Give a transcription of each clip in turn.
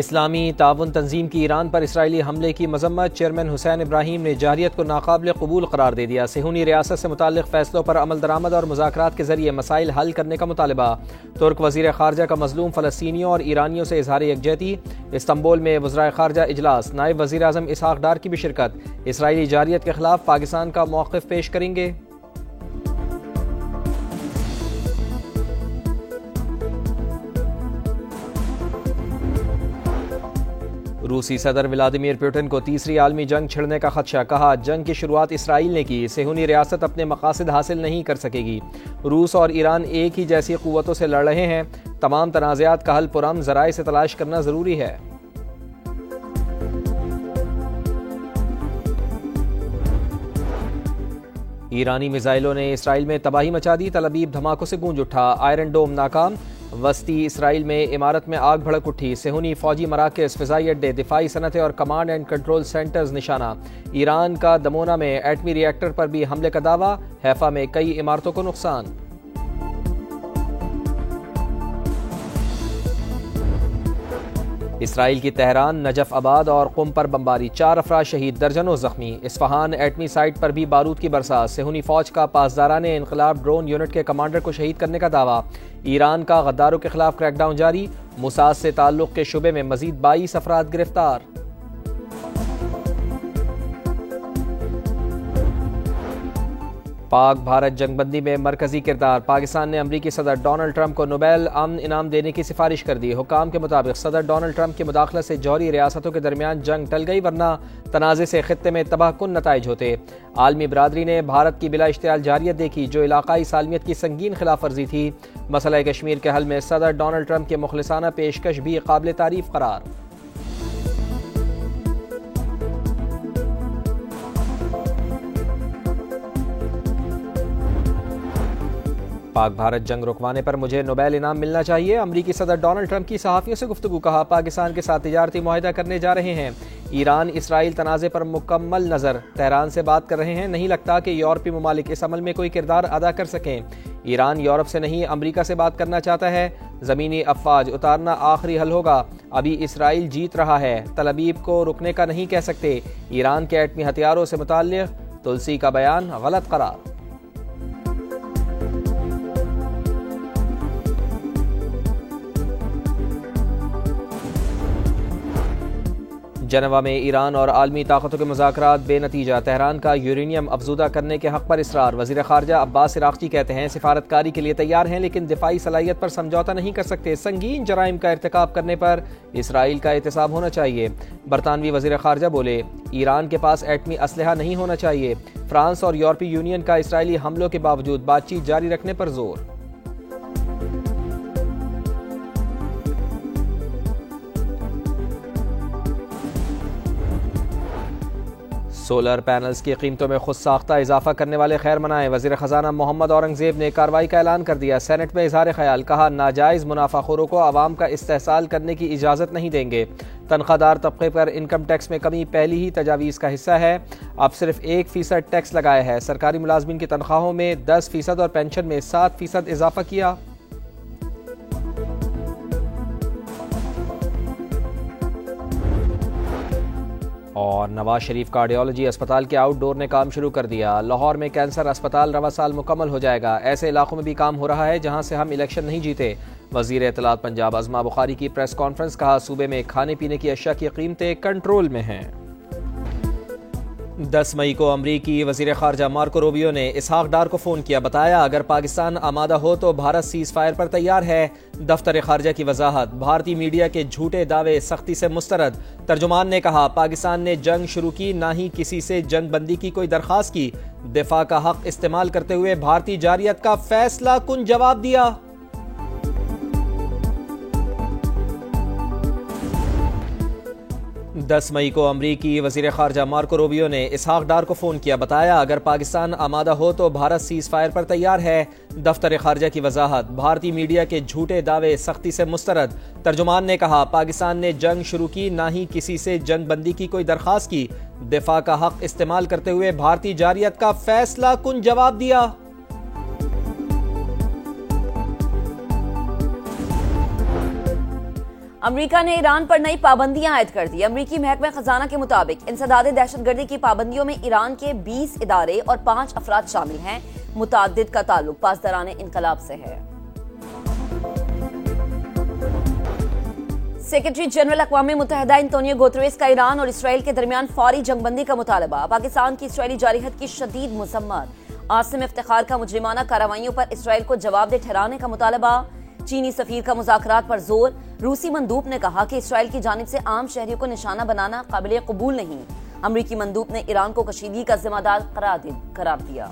इस्लामी ताउन तंजीम की ईरान पर इसराइली हमले की मजम्मत। चेयरमैन हुसैन इब्राहिम ने जारियत को नाकाबिल कबूल करार दे दिया। सेहूनी रियासत से मुताल्लिक फैसलों पर अमल दरामद और मुज़ाकरात के जरिए मसाइल हल करने का मुतालबा। तुर्क वज़ीर ख़ारजा का मज़लूम फ़लस्तीनियों और ईरानियों से इज़हार यकजहती। इस्तंबुल में वज़राए ख़ारजा इजलास। नायब वज़ीर आज़म इसहाक डार की भी शिरकत। इसराइली जारियत के खिलाफ पाकिस्तान का मौक़िफ़ पेश करेंगे। रूसी सदर व्लादिमीर पुतिन को तीसरी आलमी जंग छिड़ने का खदशा। कहा, जंग की शुरुआत इसराइल ने की, सेहूनी रियासत अपने मकासद हासिल नहीं कर सकेगी। रूस और ईरान एक ही जैसी क़ुव्वतों से लड़ रहे हैं। तमाम तनाज़ात का हल पुरअमन ज़राए से तलाश करना ज़रूरी है। ईरानी मिसाइलों ने इसराइल में तबाही मचा दी। तल अबीब धमाकों से गूंज उठा। आयरन डोम नाकाम। वस्ती इसराइल में इमारत में आग भड़क उठी। सेहूनी फौजी मराकज़, फ़िज़ाई अड्डे, दिफाई सनतें और कमांड एंड कंट्रोल सेंटर्स निशाना। ईरान का दमोना में एटमी रिएक्टर पर भी हमले का दावा। हैफा में कई इमारतों को नुकसान। इसराइल की तेहरान, नजफ आबाद और कुम पर बमबारी। 4 अफराद शहीद, दर्जनों जख्मी। इस्फहान एटमी साइट पर भी बारूद की बरसात। सेहूनी फौज का पासदारान इनकलाब ड्रोन यूनिट के कमांडर को शहीद करने का दावा। ईरान का गद्दारों के खिलाफ क्रैकडाउन जारी। मुसाद से ताल्लुक के शुबे में मजीद 22 अफराद गिरफ्तार। पाक भारत जंगबंदी में मरकजी किरदार। पाकिस्तान ने अमरीकी सदर डोनाल्ड ट्रंप को नोबेल अमन इनाम देने की सिफारिश कर दी। हुकाम के मुताबिक सदर डोनाल्ड ट्रंप की मुदाखलत से जौहरी रियासतों के दरमियान जंग टल गई, वरना तनाज़े से खित्ते में तबाहकुन नताइज होते। आलमी बरादरी ने भारत की बिला इश्तियाल जारियत देखी, जो इलाकाई सालमियत की संगीन खिलाफ वर्जी थी। मसला कश्मीर के हल में सदर डोनाल्ड ट्रंप के मुखलिसाना पेशकश भी काबिल तारीफ करार। पाक भारत जंग रुकवाने पर मुझे नोबेल इनाम मिलना चाहिए। अमरीकी सदर डोनाल्ड ट्रंप की सहाफ़ियों से गुफ्तगू। कहा, पाकिस्तान के साथ तिजारती मुआहिदा करने जा रहे हैं। ईरान इसराइल तनाज़े पर मुकम्मल नज़र। तेहरान से बात कर रहे हैं। नहीं लगता कि यूरोपीय ममालिक इस अमल में कोई किरदार अदा कर सकें। ईरान यूरोप से नहीं अमरीका से बात करना चाहता है। ज़मीनी अफवाज उतारना आखिरी हल होगा। अभी इसराइल जीत रहा है, तल अबीब को रुकने का नहीं कह सकते। ईरान के एटमी हथियारों से मुताल्लिक़ तुलसी का बयान गलत करार। जनेवा में ईरान और आलमी ताकतों के मुज़ाकरात बेनतीजा। तेहरान का यूरेनियम अफजुदा करने के हक़ पर इसरार। वज़ीर ख़ारजा अब्बास इराक़ची कहते हैं, सिफारतकारी के लिए तैयार हैं, लेकिन दिफाई सलाहियत पर समझौता नहीं कर सकते। संगीन जराइम का इर्तिकाब करने पर इसराइल का एहतसाब होना चाहिए। बरतानवी वज़ीर ख़ारजा बोले, ईरान के पास एटमी असलहा नहीं होना चाहिए। फ्रांस और यूरोपीय यूनियन का इसराइली हमलों के बावजूद बातचीत जारी रखने पर जोर। सोलर पैनल्स की कीमतों में खुद साख्ता इजाफा करने वाले खैर मनाएं। वज़ीर ख़जाना मोहम्मद औरंगज़ेब ने कार्रवाई का ऐलान कर दिया। सेनेट में इजहार ख्याल। कहा, नाजायज़ मुनाफाखोरों को आवाम का इस्तेहसाल करने की इजाज़त नहीं देंगे। तनख्वाहदार तबके पर इनकम टैक्स में कमी पहली ही तजावीज़ का हिस्सा है। अब सिर्फ 1% टैक्स लगाया है। सरकारी मुलाजमीन की तनख्वाहों में 10% और पेंशन में 7% इजाफा किया। और नवाज शरीफ कार्डियोलॉजी अस्पताल के आउटडोर ने काम शुरू कर दिया। लाहौर में कैंसर अस्पताल रवा साल मुकम्मल हो जाएगा। ऐसे इलाकों में भी काम हो रहा है जहां से हम इलेक्शन नहीं जीते। वज़ीर इत्तलात पंजाब अज़मा बुखारी की प्रेस कॉन्फ्रेंस। कहा, सूबे में खाने पीने की अशिया की कीमतें कंट्रोल में हैं। 10 मई को अमरीकी वज़ीर ख़ारजा मार्को रूबियो ने इसहाक डार को फ़ोन किया। बताया, अगर पाकिस्तान आमादा हो तो भारत सीज़ फायर पर तैयार है। दफ्तर ख़ारजा की वजाहत। भारतीय मीडिया के झूठे दावे सख्ती से मुस्तरद। तर्जुमान ने कहा, पाकिस्तान ने जंग शुरू की, ना ही किसी से जंग बंदी की कोई दरख्वास्त की। दिफा का हक इस्तेमाल करते हुए भारतीय जारियत का फैसला कुन जवाब दिया। 10 मई को अमरीकी वज़ीर ख़ारजा मार्को रूबियो ने इसहाक डार को फ़ोन किया। बताया, अगर पाकिस्तान आमादा हो तो भारत सीज़ फायर पर तैयार है। दफ्तर ख़ारजा की वजाहत। भारतीय मीडिया के झूठे दावे सख्ती से मुस्तरद। तर्जुमान ने कहा, पाकिस्तान ने जंग शुरू की, ना ही किसी से जंग बंदी की कोई दरख्वास्त की। दिफा का हक इस्तेमाल करते हुए भारतीय जारियत का फैसला कुन जवाब दिया। अमेरिका ने ईरान पर नई पाबंदियां आयद कर दी। अमेरिकी महकमे खजाना के मुताबिक इंसदादे दहशतगर्दी की पाबंदियों में ईरान के 20 इदारे और 5 अफराद शामिल हैं। मुताद्दिद का ताल्लुक पासदाराने इनकलाब से है। सेक्रेटरी जनरल अक़वाम मुत्तहिदा एंटोनियो गुतेरेस का ईरान और इसराइल के दरमियान फौरी जंगबंदी का मुतालबा। पाकिस्तान की इसराइली जारहियत की शदीद मुज़म्मत। आसिम इफ्तिखार का मुजरिमाना कार्रवाइयों पर इसराइल को जवाबदेह ठहराने का मुतालबा। चीनी सफीर का मुज़ाकरात पर जोर। रूसी मंदूब ने कहा कि इसराइल की जानिब से आम शहरियों को निशाना बनाना काबिल कबूल नहीं। अमरीकी मंदूब ने ईरान को कशीदगी का जिम्मेदार करार दिया।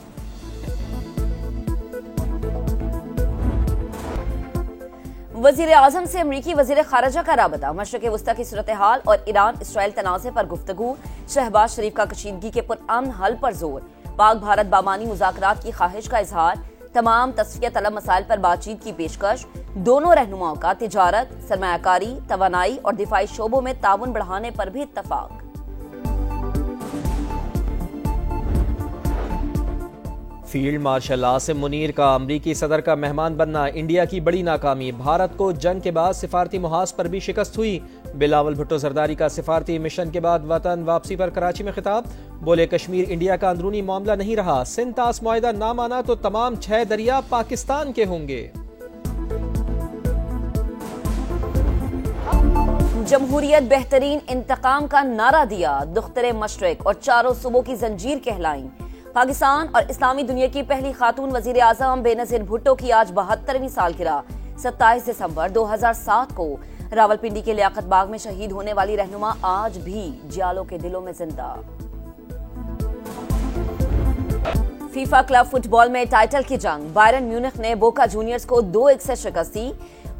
वजीर आजम से अमरीकी वजीर खारजा का राबता। मशरक़ वस्ता की सूरत हाल और ईरान इसराइल तनाज़े पर गुफ्तगू। शहबाज शरीफ का कशीदगी के पुरअमन हल पर जोर। पाक भारत बामानी मुज़ाकरात की ख्वाहिश का इजहार। तमाम तस्फिया तलब मसाइल पर बातचीत की पेशकश। दोनों रहनुमाओं का तिजारत, सरमायाकारी, तवानाई और दिफाई शोबों में ताउन बढ़ाने पर भी इत्तफाक। फील्ड मार्शल आसिम मुनीर का अमरीकी सदर का मेहमान बनना इंडिया की बड़ी नाकामी। भारत को जंग के बाद सिफारती मुहाज पर भी शिकस्त हुई। बिलावल भुट्टो जरदारी का सिफारती मिशन के बाद वतन वापसी पर कराची में खिताब। बोले कश्मीर इंडिया का अंदरूनी मामला नहीं रहा। सिंध तास मुआहिदा ना माना तो तमाम 6 दरिया पाकिस्तान के होंगे। जमहूरियत बेहतरीन इंतकाम का नारा दिया। दुख्तरे मशरिक और चारों सूबों की जंजीर कहलाई। पाकिस्तान और इस्लामी दुनिया की पहली खातून वजीर आजम बेनजीर भुट्टो की आज 72वीं सालगिरह। 27 दिसंबर 2007 को रावलपिंडी के लियाकत बाग में शहीद होने वाली रहनुमा आज भी जियालों के दिलों में जिंदा। फीफा क्लब फुटबॉल में टाइटल की जंग। बायरन म्यूनिख ने बोका जूनियर्स को 2-1 से शिकस्त दी।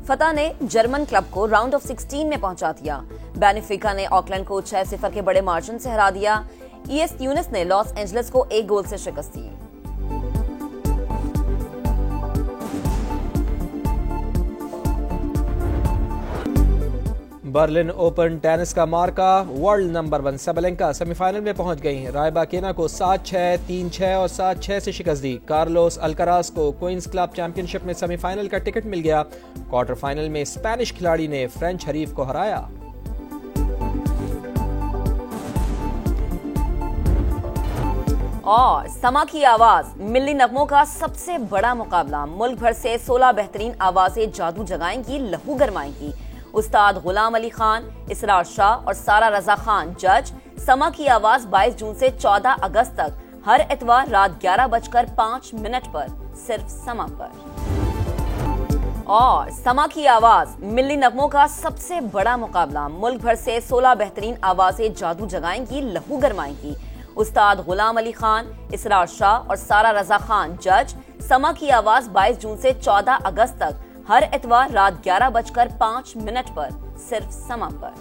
फतह ने जर्मन क्लब को राउंड ऑफ 16 में पहुंचा दिया। बेनिफिका ने ऑकलैंड को 6-0 के बड़े मार्जिन से हरा दिया। ईएस यूनिस ने लॉस एंजलिस को 1 गोल से शिकस्त दी। बर्लिन ओपन टेनिस का मार्का। वर्ल्ड नंबर 1 सबलेंका सेमीफाइनल में पहुंच गई। रायबा केना को 7-6, 3-6 और 7-6 से शिकस्त दी। कार्लोस अल्कराज को क्वींस क्लब चैंपियनशिप में सेमीफाइनल का टिकट मिल गया। क्वार्टर फाइनल में स्पेनिश खिलाड़ी ने फ्रेंच हरीफ को हराया। और समा की आवाज मिल्ली नगमों का सबसे बड़ा मुकाबला। मुल्क भर से 16 बेहतरीन आवाजें जादू जगाएंगी, लहू गरमाएंगी। उस्ताद गुलाम अली खान, इसरार शाह और सारा रजा खान जज। समा की आवाज 22 जून से 14 अगस्त तक हर इतवार रात 11:05 पर सिर्फ समा पर। और समा की आवाज मिल्ली नगमों का सबसे बड़ा मुकाबला। मुल्क भर से 16 बेहतरीन आवाजें जादू जगाएंगी, लहू गरमाएंगी। उस्ताद गुलाम अली खान, इसरार शाह और सारा रजा खान जज। समा की आवाज 22 जून से 14 अगस्त तक हर इतवार रात 11:05 पर सिर्फ समा पर।